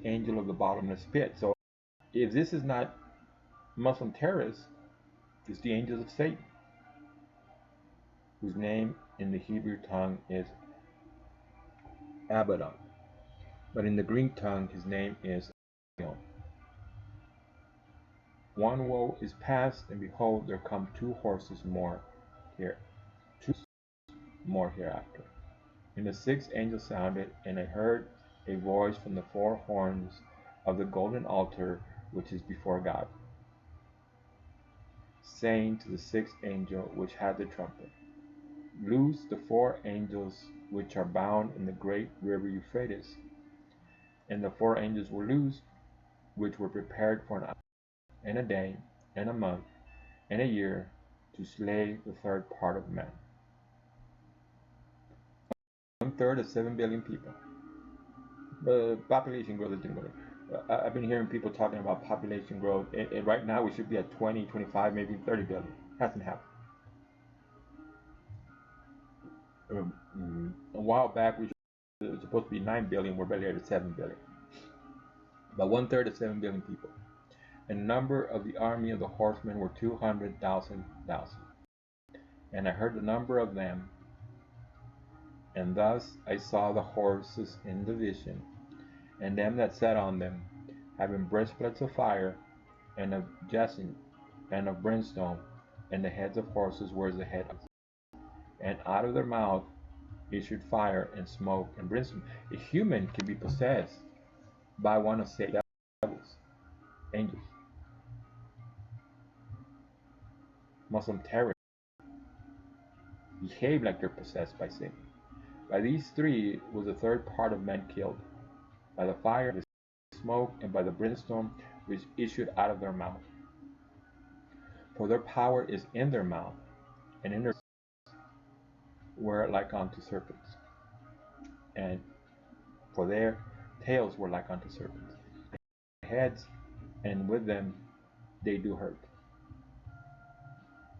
angel of the bottomless pit. So if this is not Muslim terrorists, it's the angels of Satan, whose name in the Hebrew tongue is Abaddon, but in the Greek tongue his name is Abaddon. One woe is past, and behold, there come two horses more here, two more hereafter. And the sixth angel sounded, and I heard a voice from the four horns of the golden altar which is before God, saying to the sixth angel which had the trumpet, Loose the four angels which are bound in the great river Euphrates. And the four angels were loosed, which were prepared for an hour, and a day, and a month, and a year, to slay the third part of men. 1/3 of 7 billion people. Population growth is going to. I've been hearing people talking about population growth, and right now we should be at 20, 25, maybe 30 billion. Hasn't happened. A while back, it was supposed to be 9 billion. We're barely at 7 billion. About 1/3 of 7 billion people. And the number of the army of the horsemen were 200,000. And I heard the number of them, and thus I saw the horses in the vision, and them that sat on them, having breastplates of fire, and of jacinth, and of brimstone, and the heads of horses were as the head of, and out of their mouth issued fire and smoke and brimstone. A human can be possessed by one of Satan's devils, angels. Muslim terrorists behave like they're possessed by Satan. By these three was the third part of men killed, by the fire, the smoke, and by the brimstone which issued out of their mouth. For their power is in their mouth, and in their were like unto serpents, and for their tails were like unto serpents, heads, and with them they do hurt.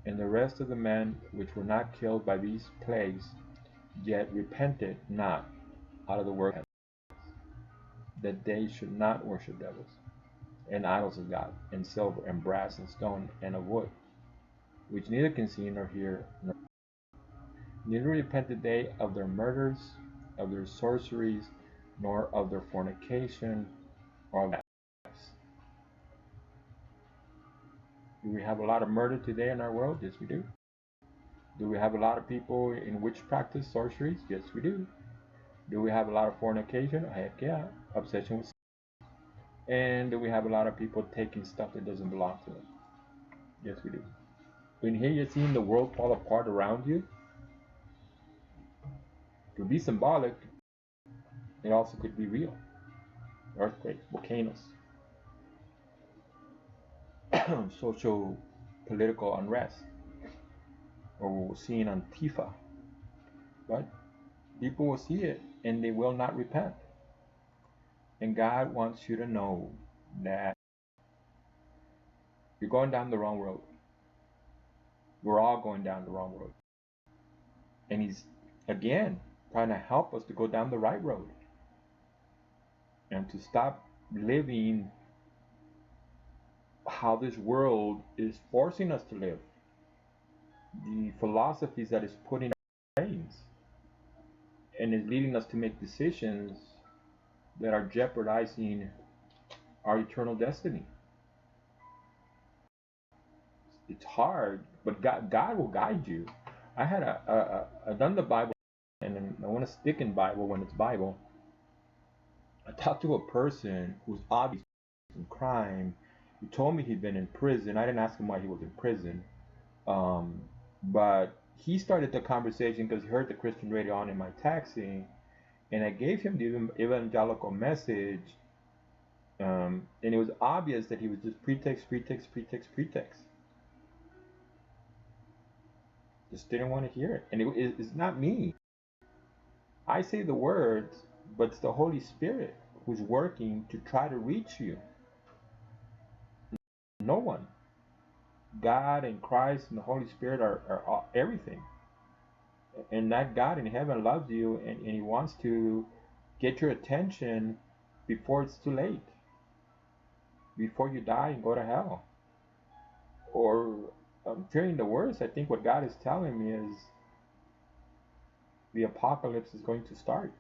And the rest of the men which were not killed by these plagues yet repented not out of the work, that they should not worship devils and idols of God, and silver, and brass, and stone, and of wood, which neither can see nor hear, neither repented they of their murders, of their sorceries, nor of their fornication, or of thefts. Do we have a lot of murder today in our world? Yes, we do. Do we have a lot of people in witch practice, sorceries? Yes, we do. Do we have a lot of fornication? Heck yeah. Obsession with sex. And do we have a lot of people taking stuff that doesn't belong to them? Yes, we do. When here you're seeing the world fall apart around you, it could be symbolic. It also could be real. Earthquakes, volcanoes, social, political unrest, or we're seeing Antifa. But people will see it and they will not repent. And God wants you to know that you're going down the wrong road. We're all going down the wrong road. And He's, again, trying to help us to go down the right road. And to stop living how this world is forcing us to live. The philosophies that is putting our brains and is leading us to make decisions that are jeopardizing our eternal destiny. It's hard, but God will guide you. I had I've done the Bible, and I want to stick in Bible when it's Bible. I talked to a person who's obviously in crime. He told me he'd been in prison. I didn't ask him why he was in prison, but he started the conversation because he heard the Christian radio on in my taxi, and I gave him the evangelical message, and it was obvious that he was just pretext. Just didn't want to hear it, and it's not me. I say the words, but it's the Holy Spirit who's working to try to reach you. No one. God and Christ and the Holy Spirit are everything. And that God in heaven loves you, and He wants to get your attention before it's too late, before you die and go to hell. Or I'm fearing the worst. I think what God is telling me is the apocalypse is going to start.